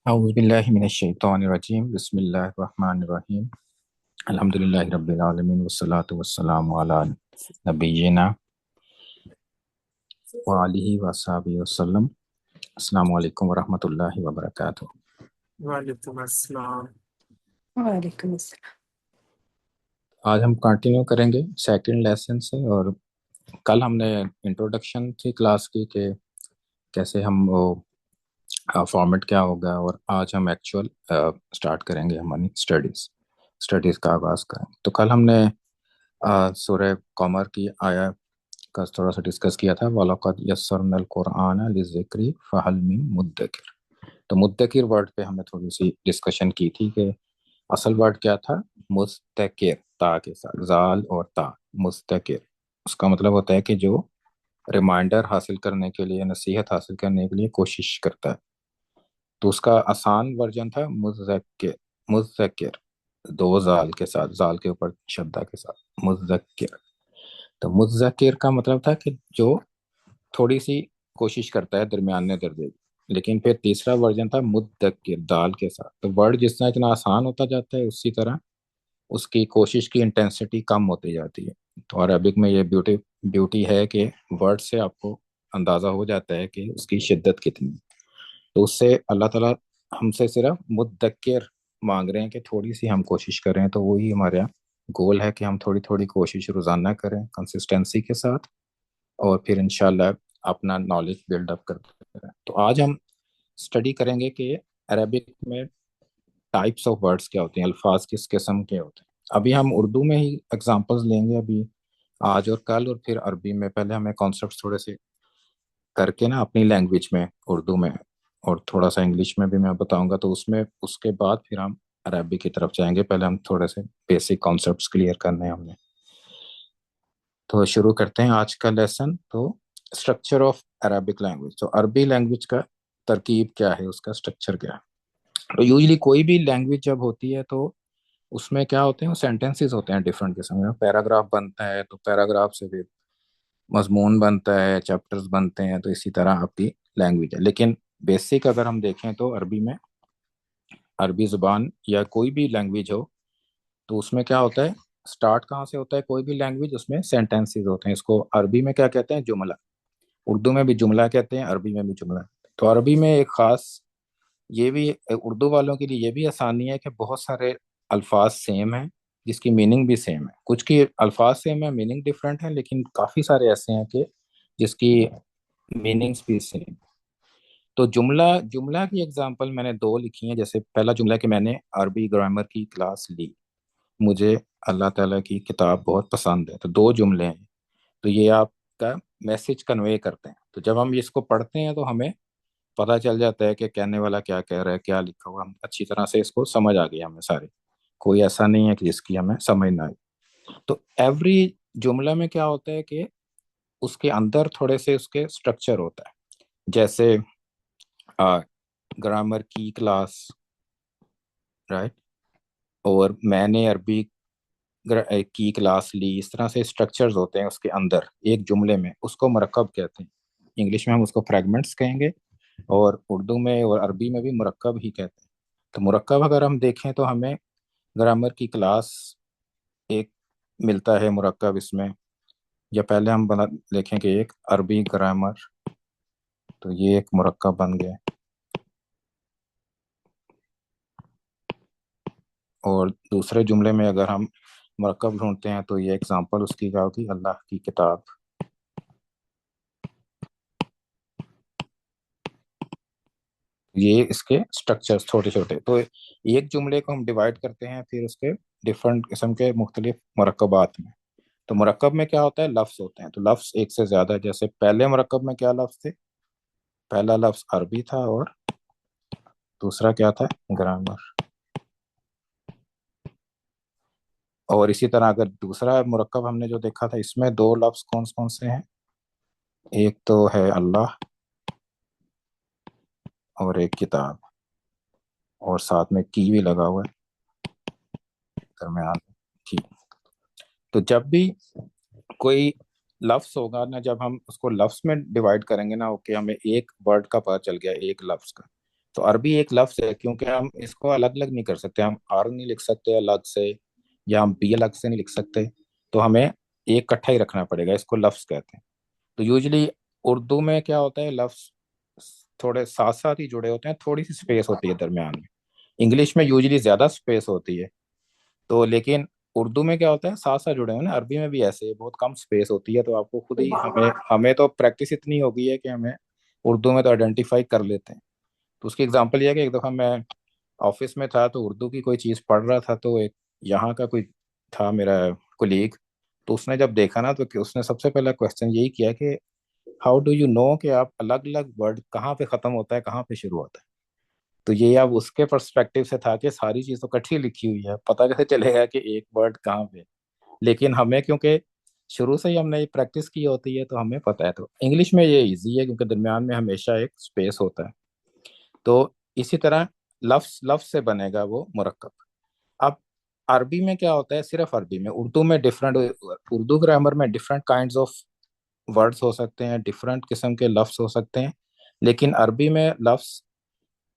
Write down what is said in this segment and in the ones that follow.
اعوذ باللہ من الشیطان الرجیم بسم اللہ الرحمن الرحیم الحمدللہ رب العالمین والصلاة والسلام علی نبینا وآلہ وصحبہ وسلم۔ السلام علیکم ورحمۃ اللہ وبرکاتہ۔ وعلیکم السلام۔ وعلیکم السلام۔ آج ہم کنٹینیو کریں گے سیکنڈ لیسن سے، اور کل ہم نے انٹروڈکشن تھی کلاس کی کہ کیسے ہم وہ فارمیٹ کیا ہوگا، اور آج ہم ایکچوئل سٹارٹ کریں گے ہماری اسٹڈیز کا آغاز کریں گے۔ تو کل ہم نے سورہ قمر کی آیا کا تھوڑا سا ڈسکس کیا تھا، وَلَقَدْ يَسَّرْنَا الْقُرْآنَ لِلذِّكْرِ فَهَلْ مِن مُدَّكِرٍ۔ تو مدکر ورڈ پہ ہم نے تھوڑی سی ڈسکشن کی تھی کہ اصل ورڈ کیا تھا، مستکر، تا کے ساتھ زال اور تا، مستکر اس کا مطلب ہوتا ہے کہ جو ریمائنڈر حاصل کرنے کے لیے، نصیحت حاصل کرنے کے لیے کوشش کرتا ہے۔ تو اس کا آسان ورژن تھا مذکر، مذکر دو زال کے ساتھ، زال کے اوپر شدہ کے ساتھ، مذکر۔ تو مذکر کا مطلب تھا کہ جو تھوڑی سی کوشش کرتا ہے درمیانے درجے کی۔ لیکن پھر تیسرا ورژن تھا مدکر، دال کے ساتھ۔ تو ورڈ جس طرح اتنا آسان ہوتا جاتا ہے، اسی طرح اس کی کوشش کی انٹینسٹی کم ہوتی جاتی ہے۔ تو عربک میں یہ بیوٹی ہے کہ ورڈ سے آپ کو اندازہ ہو جاتا ہے کہ اس کی شدت کتنی ہے۔ تو اس سے اللہ تعالیٰ ہم سے صرف مدکر مانگ رہے ہیں کہ تھوڑی سی ہم کوشش کریں۔ تو وہی ہمارا گول ہے کہ ہم تھوڑی تھوڑی کوشش روزانہ کریں کنسسٹنسی کے ساتھ، اور پھر انشاءاللہ اپنا نالج بلڈ اپ کرتے رہیں۔ تو آج ہم اسٹڈی کریں گے کہ عربک میں ٹائپس آف ورڈس کیا ہوتے ہیں، الفاظ کس قسم کے ہوتے ہیں۔ ابھی ہم اردو میں ہی ایگزامپلز لیں گے ابھی آج اور کل، اور پھر عربی میں پہلے ہمیں کانسیپٹس تھوڑے سے کر کے نا اپنی لینگویج میں، اردو میں، اور تھوڑا سا انگلش میں بھی میں بتاؤں گا۔ تو اس کے بعد پھر ہم عربی کی طرف جائیں گے۔ پہلے ہم تھوڑے سے بیسک کانسیپٹس کلیئر کرنے ہیں ہم نے۔ تو شروع کرتے ہیں آج کا لیسن۔ تو اسٹرکچر آف عربک لینگویج، تو عربی لینگویج کا ترکیب کیا ہے، اس کا اسٹرکچر کیا ہے۔ تو یوزلی کوئی بھی لینگویج جب ہوتی ہے تو اس میں کیا ہوتے ہیں، سینٹینسز ہوتے ہیں ڈفرینٹ قسم کے۔ پیراگراف بنتا ہے تو پیراگراف سے پھر مضمون بنتا ہے، چیپٹرز بنتے ہیں۔ تو اسی طرح آپ کی لینگویج ہے۔ لیکن بیسک اگر ہم دیکھیں تو عربی میں، عربی زبان یا کوئی بھی لینگویج ہو تو اس میں کیا ہوتا ہے، سٹارٹ کہاں سے ہوتا ہے کوئی بھی لینگویج، اس میں سینٹینسز ہوتے ہیں۔ اس کو عربی میں کیا کہتے ہیں، جملہ۔ اردو میں بھی جملہ کہتے ہیں، عربی میں بھی جملہ۔ تو عربی میں ایک خاص یہ بھی اردو والوں کے لیے یہ بھی آسانی ہے کہ بہت سارے الفاظ سیم ہیں جس کی میننگ بھی سیم ہے۔ کچھ کی الفاظ سیم ہیں، میننگ ڈفرینٹ ہیں، لیکن کافی سارے ایسے ہیں کہ جس کی میننگز بھی سیم۔ تو جملہ کی اگزامپل میں نے دو لکھی ہیں۔ جیسے پہلا جملہ کہ میں نے عربی گرامر کی کلاس لی، مجھے اللہ تعالیٰ کی کتاب بہت پسند ہے۔ تو دو جملے ہیں، تو یہ آپ کا میسج کنوے کرتے ہیں۔ تو جب ہم اس کو پڑھتے ہیں تو ہمیں پتہ چل جاتا ہے کہ کہنے والا کیا کہہ رہا ہے، کیا لکھا ہوا، ہم اچھی طرح سے اس کو سمجھ آ گئی ہمیں سارے۔ کوئی ایسا نہیں ہے کہ جس کی ہمیں سمجھ نہ آئی۔ تو ایوری جملہ میں کیا ہوتا ہے کہ اس کے اندر تھوڑے سے اس کے اسٹرکچر ہوتا ہے۔ جیسے گرامر کی کلاس، رائٹ، اور میں نے عربی کی کلاس لی، اس طرح سے اسٹرکچرز ہوتے ہیں اس کے اندر ایک جملے میں۔ اس کو مرکب کہتے ہیں۔ انگلش میں ہم اس کو فریگمنٹس کہیں گے، اور اردو میں اور عربی میں بھی مرکب ہی کہتے ہیں۔ تو مرکب اگر ہم دیکھیں تو ہمیں گرامر کی کلاس ایک ملتا ہے مرکب اس میں، یا پہلے ہم دیکھیں کہ ایک عربی گرامر، تو یہ ایک مرکب بن گیا۔ اور دوسرے جملے میں اگر ہم مرکب ڈھونڈتے ہیں تو یہ ایگزامپل اس کی کیا ہوگی، اللہ کی کتاب۔ یہ اس کے سٹرکچرز چھوٹے چھوٹے۔ تو ایک جملے کو ہم ڈیوائڈ کرتے ہیں پھر اس کے ڈفرنٹ قسم کے مختلف مرکبات میں۔ تو مرکب میں کیا ہوتا ہے، لفظ ہوتے ہیں۔ تو لفظ ایک سے زیادہ، جیسے پہلے مرکب میں کیا لفظ تھے، پہلا لفظ عربی تھا اور دوسرا کیا تھا، گرامر۔ اور اسی طرح اگر دوسرا مرکب ہم نے جو دیکھا تھا، اس میں دو لفظ کون سے ہیں، ایک تو ہے اللہ اور ایک کتاب، اور ساتھ میں کی بھی لگا ہوا ہے درمیان میں، ٹھیک۔ تو جب بھی کوئی لفظ ہوگا نا، جب ہم اس کو لفظ میں ڈیوائڈ کریں گے نا، کہ ہمیں ایک ورڈ کا پتہ چل گیا، ایک لفظ کا، تو عربی ایک لفظ ہے، کیونکہ ہم اس کو الگ الگ نہیں کر سکتے، ہم آر نہیں لکھ سکتے الگ سے، یا ہم بی الگ سے نہیں لکھ سکتے، تو ہمیں ایک کٹھا ہی رکھنا پڑے گا، اس کو لفظ کہتے ہیں۔ تو یوزلی اردو میں کیا ہوتا ہے، لفظ تھوڑے ساتھ ساتھ ہی جڑے ہوتے ہیں، تھوڑی سی اسپیس ہوتی ہے درمیان میں۔ انگلش میں یوزلی زیادہ اسپیس ہوتی ہے، تو لیکن اردو میں کیا ہوتا ہے ساتھ ساتھ جڑے ہوئے نا، عربی میں بھی ایسے ہی بہت کم اسپیس ہوتی ہے، تو آپ کو خود ہی ہمیں تو پریکٹس اتنی ہو گئی ہے کہ ہمیں اردو میں تو آئیڈینٹیفائی کر لیتے ہیں۔ تو اس کی اگزامپل یہ ہے کہ ایک دفعہ میں آفس میں تھا، تو اردو کی کوئی چیز پڑھ رہا تھا، تو ایک یہاں کا کوئی تھا میرا کولیگ، تو اس نے جب دیکھا نا، تو اس نے سب سے پہلا کوشچن یہی کیا کہ ہاؤ ڈو یو نو کہ آپ الگ الگ ورڈ کہاں پہ ختم ہوتا ہے کہاں پہ شروع ہوتا ہے۔ تو یہ اب اس کے پرسپیکٹیو سے تھا کہ ساری چیز تو کٹھی لکھی ہوئی ہے، پتہ کیسے چلے گا کہ ایک ورڈ کہاں پہ، لیکن ہمیں کیونکہ شروع سے ہی ہم نے یہ پریکٹس کی ہوتی ہے تو ہمیں پتہ ہے۔ تو انگلش میں یہ ایزی ہے کیونکہ درمیان میں ہمیشہ ایک اسپیس ہوتا ہے۔ تو اسی طرح لفظ لفظ سے بنے گا وہ مرکب۔ اب عربی میں کیا ہوتا ہے، صرف عربی میں، اردو میں ڈفرینٹ، اردو گرامر میں ڈفرینٹ کائنڈز آف ورڈز ہو سکتے ہیں، ڈفرینٹ قسم کے لفظ ہو سکتے ہیں، لیکن عربی میں لفظ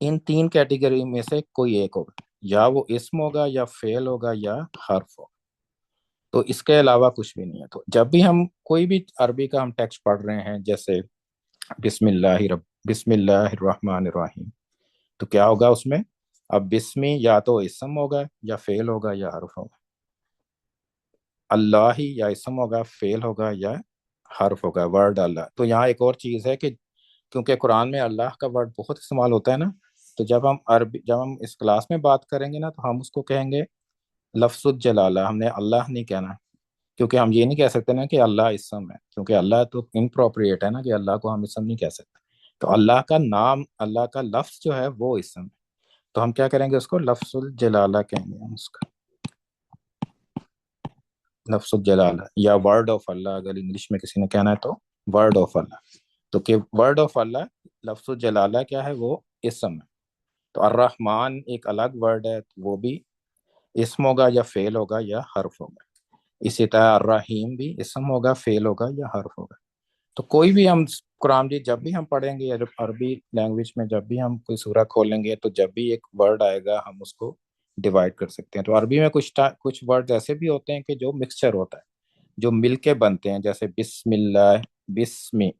ان تین کیٹیگری میں سے کوئی ایک ہوگا، یا وہ اسم ہوگا، یا فعل ہوگا، یا حرف ہوگا، تو اس کے علاوہ کچھ بھی نہیں ہے۔ تو جب بھی ہم کوئی بھی عربی کا ہم ٹیکسٹ پڑھ رہے ہیں، جیسے بسم اللہ الرحمن الرحیم، تو کیا ہوگا اس میں، اب بسمی یا تو اسم ہوگا، یا فعل ہوگا، یا حرف ہوگا، اللہ ہی یا اسم ہوگا، فعل ہوگا، یا حرف ہوگا، ورڈ اللہ۔ تو یہاں ایک اور چیز ہے کہ کیونکہ قرآن میں اللہ کا ورڈ بہت استعمال ہوتا ہے نا، تو جب ہم اس کلاس میں بات کریں گے نا، تو ہم اس کو کہیں گے لفظ الجلالہ، ہم نے اللہ نہیں کہنا، کیونکہ ہم یہ نہیں کہہ سکتے نا کہ اللہ اسم ہے، کیونکہ اللہ تو انپروپریٹ ہے نا، کہ اللہ کو ہم اسم نہیں کہہ سکتے۔ تو اللہ کا نام، اللہ کا لفظ جو ہے وہ اسم ہے، تو ہم کیا کریں گے، اس کو لفظ الجلالہ کہیں گے ہم اس کا، لفظ الجلالہ یا ورڈ آف اللہ، اگر انگلش میں کسی نے کہنا ہے تو ورڈ آف اللہ۔ تو کہ ورڈ آف اللہ، لفظ الجلالہ کیا ہے، وہ اسم ہے۔ تو الرحمن ایک الگ ورڈ ہے، وہ بھی اسم ہوگا، یا فعل ہوگا، یا حرف ہوگا۔ اسی طرح الرحیم بھی اسم ہوگا، فعل ہوگا، یا حرف ہوگا۔ تو کوئی بھی ہم قرآن جی جب بھی ہم پڑھیں گے، یا جب عربی لینگویج میں جب بھی ہم کوئی سورہ کھولیں گے، تو جب بھی ایک ورڈ آئے گا ہم اس کو ڈیوائڈ کر سکتے ہیں۔ تو عربی میں کچھ ورڈ ایسے بھی ہوتے ہیں کہ جو مکسچر ہوتا ہے، جو مل کے بنتے ہیں، جیسے بسم اللہ، بسمی،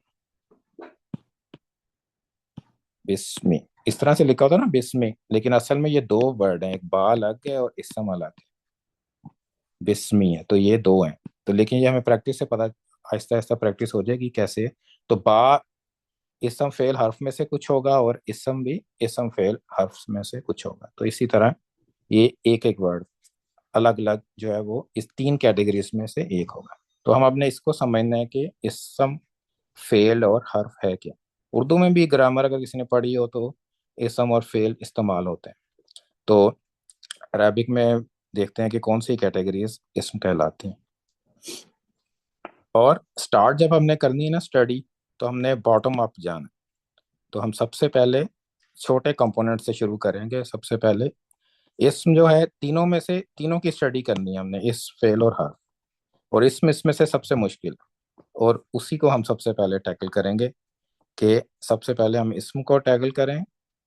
بسمی، اس طرح سے لکھا ہوتا ہے نا بسمی، لیکن اصل میں یہ دو ورڈ ہیں، ایک با الگ ہے اور اسم الگ ہے، بسمی ہے، تو یہ دو ہیں۔ تو لیکن یہ ہمیں پریکٹس سے پتہ، آہستہ آہستہ پریکٹس ہو جائے گی کیسے۔ تو با اسم فعل حرف میں سے کچھ ہوگا، اور اسم بھی اسم فعل حرف میں سے کچھ ہوگا، تو اسی طرح یہ ایک ایک ورڈ الگ الگ جو ہے وہ اس تین کیٹیگریز میں سے ایک ہوگا۔ تو ہم اب نے اس کو سمجھنا ہے کہ اسم فعل اور حرف ہے کیا۔ اردو میں بھی گرامر اگر کسی نے پڑھی ہو تو اسم اور فعل استعمال ہوتے ہیں، تو عربک میں دیکھتے ہیں کہ کون سی کیٹیگریز اسم کہلاتی ہیں۔ اور سٹارٹ جب ہم نے کرنی ہے نا اسٹڈی، تو ہم نے باٹم اپ جانا، تو ہم سب سے پہلے چھوٹے کمپوننٹ سے شروع کریں گے۔ سب سے پہلے اسم جو ہے، تینوں میں سے تینوں کی اسٹڈی کرنی ہے ہم نے، اسم فعل اور حرف، اور اسم اس میں سے سب سے مشکل، اور اسی کو ہم سب سے پہلے ٹیکل کریں گے، کہ سب سے پہلے ہم اسم کو ٹیکل کریں،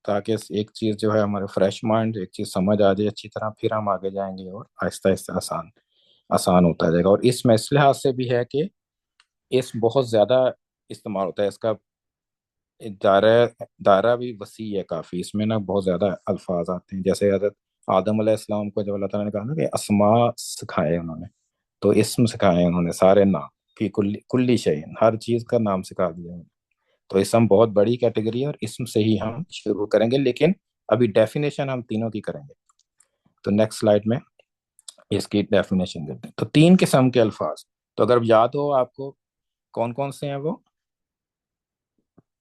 تاکہ ایک چیز جو ہے ہمارے فریش مائنڈ ایک چیز سمجھ آ جائے اچھی طرح، پھر ہم آگے جائیں گے اور آہستہ آہستہ آسان ہوتا جائے گا۔ اور اس میں اس لحاظ سے بھی ہے کہ اسم بہت زیادہ استعمال ہوتا ہے، اس کا دائرہ بھی وسیع ہے کافی، اس میں نا بہت زیادہ الفاظ آتے ہیں۔ جیسے حضرت آدم علیہ السلام کو جب اللہ تعالیٰ نے کہا نا کہ اسماء سکھائے انہوں نے، تو اسم سکھائے انہوں نے، سارے نام، فی کلی شیء، ہر چیز کا نام سکھا دیا انہوں نے۔ تو اسم بہت بڑی کیٹیگری ہے، اور اسم سے ہی ہم شروع کریں گے، لیکن ابھی ڈیفینیشن ہم تینوں کی کریں گے۔ تو نیکسٹ سلائڈ میں اس کی ڈیفینیشن دیتے ہیں۔ تو تین قسم کے الفاظ، تو اگر یاد ہو آپ کو کون کون سے ہیں، وہ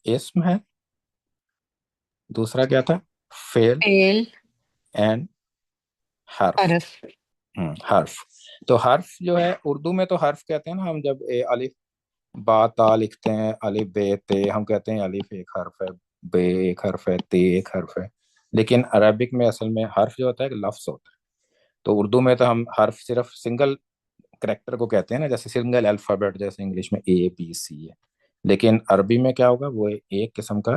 اسم ہے، دوسرا کیا تھا، فعل، فعل، اینڈ حرف۔ حرف۔ حرف، تو حرف جو ہے اردو میں تو حرف کہتے ہیں نا ہم، جب الف با تا لکھتے ہیں، الف بے تے، ہم کہتے ہیں الف ایک حرف ہے، بے ایک حرف ہے، تے ایک حرف ہے، لیکن عربک میں اصل میں حرف جو ہوتا ہے ایک لفظ ہوتا ہے۔ تو اردو میں تو ہم حرف صرف سنگل کریکٹر کو کہتے ہیں نا، جیسے سنگل الفابیٹ، جیسے انگلش میں اے بی سی ہے، لیکن عربی میں کیا ہوگا، وہ ایک قسم کا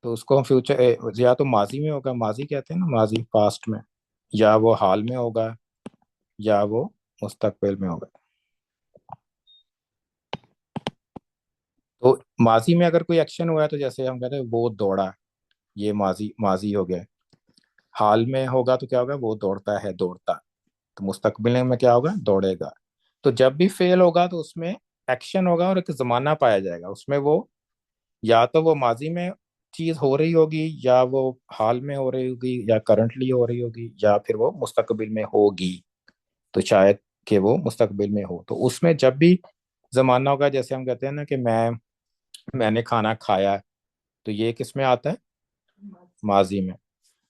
تو اس کو ہم فیوچر یا تو ماضی میں ہوگا، ماضی کہتے ہیں نا، ماضی پاسٹ میں، یا وہ حال میں ہوگا، یا وہ مستقبل میں ہوگا۔ تو ماضی میں اگر کوئی ایکشن ہوا ہے تو جیسے ہم کہتے ہیں وہ دوڑا، یہ ماضی ماضی ہو گیا۔ حال میں ہوگا تو کیا ہوگا، وہ دوڑتا ہے، دوڑتا۔ تو مستقبل میں کیا ہوگا، دوڑے گا۔ تو جب بھی فیل ہوگا تو اس میں ایکشن ہوگا اور ایک زمانہ پایا جائے گا اس میں، وہ یا تو وہ ماضی میں چیز ہو رہی ہوگی، یا وہ حال میں ہو رہی ہوگی، یا کرنٹلی ہو رہی ہوگی، یا پھر وہ مستقبل میں ہوگی۔ تو شاید کہ وہ مستقبل میں ہو، تو اس میں جب بھی زمانہ ہوگا، جیسے ہم کہتے ہیں نا کہ میں نے کھانا کھایا، تو یہ کس میں آتا ہے، ماضی میں۔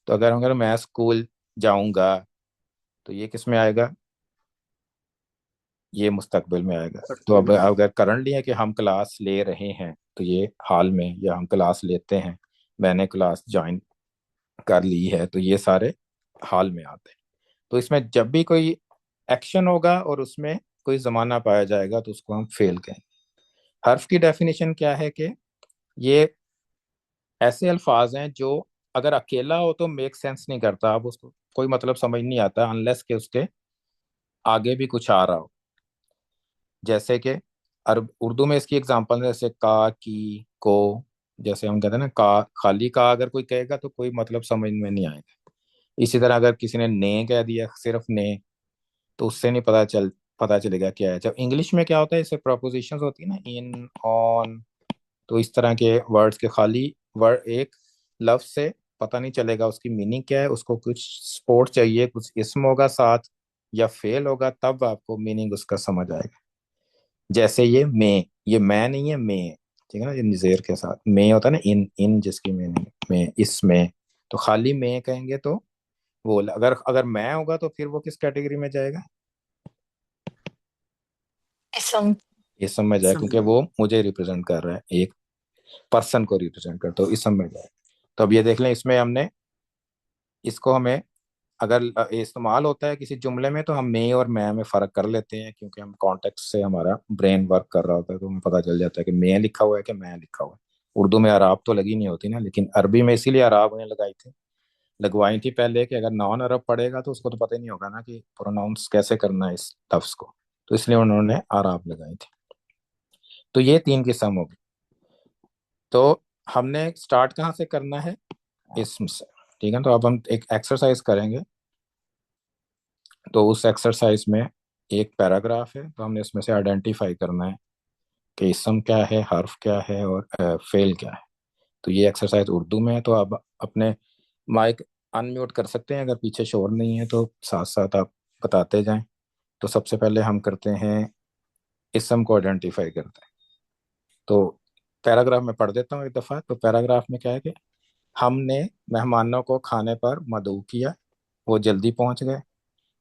تو اگر میں اسکول جاؤں گا تو یہ کس میں آئے گا، یہ مستقبل میں آئے گا۔ تو اب اگر کرنٹلی ہے کہ ہم کلاس لے رہے ہیں تو یہ حال میں، یا ہم کلاس لیتے ہیں، میں نے کلاس جوائن کر لی ہے، تو یہ سارے حال میں آتے ہیں۔ تو اس میں جب بھی کوئی ایکشن ہوگا اور اس میں کوئی زمانہ پایا جائے گا تو اس کو ہم فیل کہیں گے۔ حرف کی ڈیفینیشن کیا ہے کہ یہ ایسے الفاظ ہیں جو اگر اکیلا ہو تو میک سینس نہیں کرتا، اب اس کو کوئی مطلب سمجھ نہیں آتا انلیس کہ اس کے آگے بھی کچھ آ رہا ہو۔ جیسے کہ اردو میں اس کی اگزامپل ہے، جیسے کا، کی، کو۔ جیسے ہم کہتے ہیں نا کا، خالی کا اگر کوئی کہے گا تو کوئی مطلب سمجھ میں نہیں آئے گا۔ اسی طرح اگر کسی نے نے کہہ دیا، صرف نے، تو اس سے نہیں پتا چلے گا کیا ہے۔ جب انگلش میں کیا ہوتا ہے، اس سے پروپوزیشنز ہوتی ہے نا، ان، آن، تو اس طرح کے ورڈز کے خالی ایک لفظ سے پتہ نہیں چلے گا اس کی میننگ کیا ہے، اس کو کچھ سپورٹ چاہیے، کچھ اسم ہوگا ساتھ یا فعل ہوگا، تب آپ کو میننگ اس کا سمجھ آئے گا۔ جیسے یہ میں نہیں ہے، میں، ٹھیک ہے نا، یہ زیر کے ساتھ میں ہوتا ہے نا، ان جس کی میننگ میں، اس میں، تو خالی میں کہیں گے تو وہ اگر میں ہوگا تو پھر وہ کس کیٹیگری میں جائے گا، اسم اسم میں جائے، کیونکہ وہ مجھے ریپرزینٹ کر رہا ہے، ایک پرسن کو ریپرزینٹ کرتا، تو اسم میں جائے۔ تو اب یہ دیکھ لیں، اس میں ہم نے اس کو ہمیں اگر استعمال ہوتا ہے کسی جملے میں تو ہم میں اور میں فرق کر لیتے ہیں، کیونکہ ہم کانٹیکس سے ہمارا برین ورک کر رہا ہوتا ہے، تو ہمیں پتہ چل جاتا ہے کہ میں لکھا ہوا ہے کہ میں لکھا ہوا ہے۔ اردو میں اعراب تو لگی نہیں ہوتی نا، لیکن عربی میں اسی لیے اعراب انہیں لگوائی تھی پہلے، کہ اگر نان عرب پڑھے گا تو اس کو تو پتہ ہی نہیں ہوگا نا کہ پروناؤنس کیسے کرنا ہے اس لفظ کو، تو اس لیے انہوں نے اعراب لگائی تھی۔ تو یہ تین قسم ہوگی۔ تو ہم نے سٹارٹ کہاں سے کرنا ہے، اسم سے، ٹھیک ہے۔ تو اب ہم ایک ایکسرسائز کریں گے، تو اس ایکسرسائز میں ایک پیراگراف ہے، تو ہم نے اس میں سے آئیڈینٹیفائی کرنا ہے کہ اسم کیا ہے، حرف کیا ہے، اور فعل کیا ہے۔ تو یہ ایکسرسائز اردو میں ہے، تو اب اپنے مائک ان میوٹ کر سکتے ہیں، اگر پیچھے شور نہیں ہے تو ساتھ ساتھ آپ بتاتے جائیں۔ تو سب سے پہلے ہم کرتے ہیں اسم کو آئیڈینٹیفائی کرتے ہیں۔ تو پیراگراف میں پڑھ دیتا ہوں ایک دفعہ۔ تو پیراگراف میں کیا ہے کہ ہم نے مہمانوں کو کھانے پر مدعو کیا، وہ جلدی پہنچ گئے۔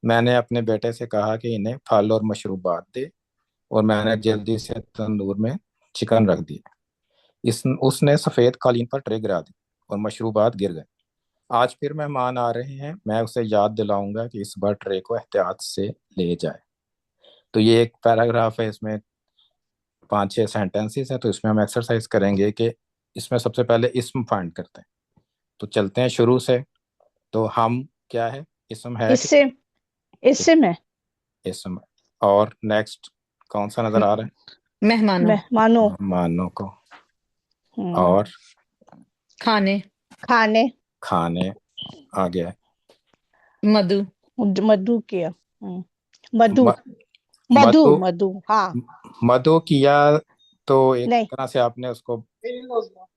میں نے اپنے بیٹے سے کہا کہ انہیں پھل اور مشروبات دے، اور میں نے جلدی سے تندور میں چکن رکھ دیا۔ اس نے سفید قالین پر ٹرے گرا دی اور مشروبات گر گئے۔ آج پھر مہمان آ رہے ہیں، میں اسے یاد دلاؤں گا کہ اس بار ٹرے کو احتیاط سے لے جائے۔ تو یہ ایک پیراگراف ہے، اس میں 5-6 سینٹینسز ہیں۔ تو اس میں ہم ایکسرسائز کریں گے کہ اس میں سب سے پہلے اسم فائنڈ کرتے ہیں۔ تو چلتے ہیں شروع سے۔ تو ہم کیا ہے، اسم ہے اس کہ سے اس سے میں اسم، اور نیکسٹ کون سا نظر آ رہا ہے، مہمانوں مانو مہمانوں کو، ہوں، اور کھانے کھانے کھانے آ گیا ہے۔ مدو مدعو کیا مدعو م- مدعو مدعو مدعو ہاں مدعو کیا، تو ایک نہیں طرح سے آپ نے اس کو،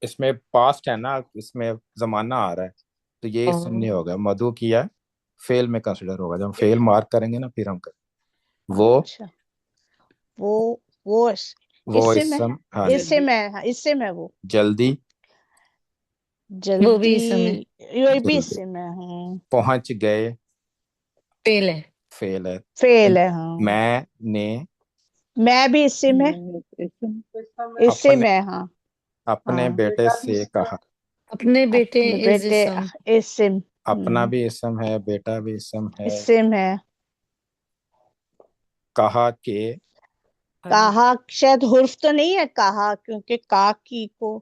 اس میں پاسٹ ہے نا، اس میں زمانہ آ رہا ہے، تو یہ اسم نہیں ہوگا۔ مدعو کیا فعل میں کنسیڈر ہوگا، جب ہم فعل مارک کریں گے نا پھر ہم کریں وہ اچھا وہ وہ وہ اس سے میں اسم، ہاں اس سے میں ہاں، اس سے میں وہ جلدی، وہ بھی جلدی اسم ہے، یہ بھی اس جلدی سے میں ہوں پہنچ گئے، فعل ہے، فعل ہے۔ فعل ہے ہاں میں نے میں بھی اس سے میں اس سے اپنے میں ہاں اپنے ہاں بیٹے سے کہا۔ اپنے بیٹے اپنے از بیٹے اسم، اس سے اپنا بھی اسم ہے، بیٹا بھی اسم اس ہے۔ سے میں کہا کہ، کہا شاید حرف تو نہیں ہے کہا، کیونکہ کا کی کو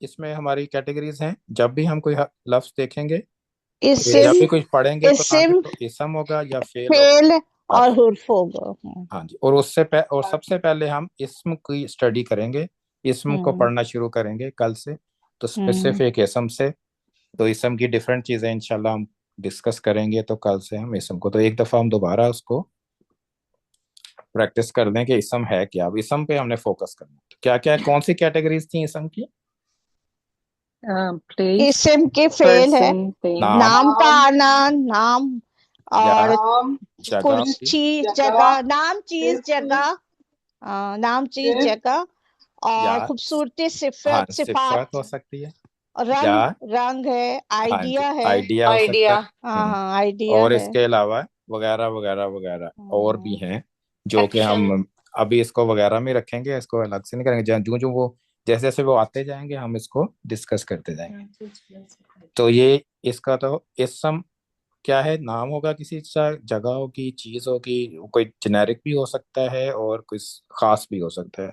اس میں ہماری کیٹیگریز ہیں. جب بھی ہم کوئی لفظ دیکھیں گے، جب اسم بھی کچھ پڑھیں گے قرآن اسم میں، تو اسم ہوگا یا فعل ہوگا، فعل اور حرف. حرف ہوگا. ہاں جی. اور اور سب سے پہلے ہم اسم کی اسٹڈی کریں گے، اسم کو ہوں پڑھنا شروع کریں گے کل سے. تو ہوں اسپیسیفک اسم سے، تو اسم کی ڈفرینٹ چیزیں انشاءاللہ ہم ڈسکس کریں گے. تو کل سے ہم اسم کو، تو ایک دفعہ ہم دوبارہ اس کو پریکٹس کر دیں کہ اسم ہے کیا. اب اسم پہ ہم نے فوکس کرنا ہے. کیا کیا کون سی کیٹیگریز تھیں اسم کی؟ Place, اسم کے فعل ہے، person, thing. نام نام کا آنا، نام یا اور جگہ کی. چیز جگہ، نام چیز جگہ، نام چیز جگہ، یا اور خوبصورتی ہاں صفت صفت صفات، ہو سکتی ہے. رنگ یا رنگ ہے، ہاں جی آئیڈیا ہے. آئیڈیا ہو سکتا ہے. ہاں ہم، ہاں آئیڈیا اور ہے. اس کے علاوہ وغیرہ وغیرہ وغیرہ اور بھی ہوں، ہیں جو کہ ہم ابھی اس کو وغیرہ میں رکھیں گے، اس کو الگ سے نہیں کریں گے. جو جو وہ جیسے جیسے وہ آتے جائیں گے ہم اس کو ڈسکس کرتے جائیں گے. تو یہ اس کا تو اسم کیا ہے؟ نام ہوگا کسی جگہ ہوگی، چیز ہوگی، کوئی جنیرک بھی ہو سکتا ہے اور کوئی خاص بھی ہو سکتا ہے.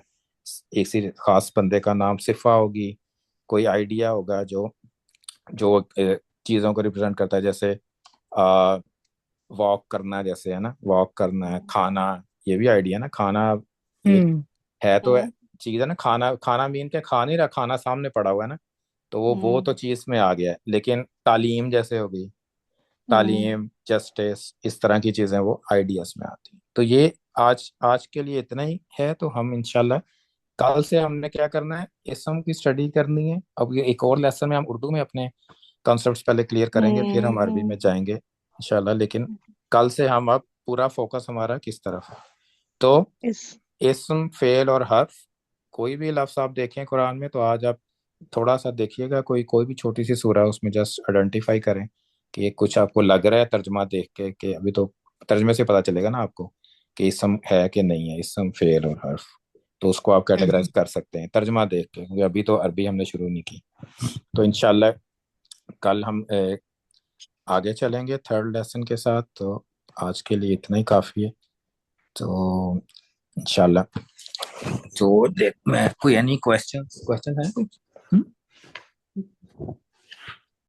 کسی خاص بندے کا نام. صفہ ہوگی، کوئی آئیڈیا ہوگا جو جو چیزوں کو ریپرزینٹ کرتا ہے، جیسے واک کرنا، جیسے ہے نا واک کرنا ہے. کھانا، یہ بھی آئیڈیا نا. کھانا ایک ہے تو چیز ہے نا. کھانا کھانا مین کہ کھا نہیں رہا، کھانا سامنے پڑا ہوا ہے نا، تو وہ تو چیز میں آ گیا ہے. لیکن تعلیم جیسے ہوگی، تعلیم، جسٹس، اس طرح کی چیزیں وہ آئیڈیاز میں آتی ہیں. تو یہ آج کے لیے اتنا ہی ہے. تو ہم انشاءاللہ کل سے ہم نے کیا کرنا ہے، اسم کی اسٹڈی کرنی ہے. اب یہ ایک اور لیسن میں ہم اردو میں اپنے کانسیپٹس پہلے کلیئر کریں گے، پھر ہم عربی میں جائیں گے انشاءاللہ. لیکن کل سے ہم اب پورا فوکس ہمارا کس طرف ہے. تو اسم، فعل اور حرف، کوئی بھی لفظ آپ دیکھیں قرآن میں، تو آج آپ تھوڑا سا دیکھیے گا، کوئی بھی چھوٹی سی سورہ اس میں جسٹ آئیڈینٹیفائی کریں کہ یہ کچھ آپ کو لگ رہا ہے ترجمہ دیکھ کے، کہ ابھی تو ترجمے سے پتہ چلے گا نا آپ کو کہ اسم ہے کہ نہیں ہے، اسم، فعل اور حرف. تو اس کو آپ کیٹیگرائز کر سکتے ہیں ترجمہ دیکھ کے، کیونکہ ابھی تو عربی ہم نے شروع نہیں کی. تو انشاءاللہ کل ہم آگے چلیں گے تھرڈ لیسن کے ساتھ. تو آج کے لیے اتنا ہی کافی ہے. تو انشاءاللہ تو میں کوئی اینی کوشچن ہیں کچھ؟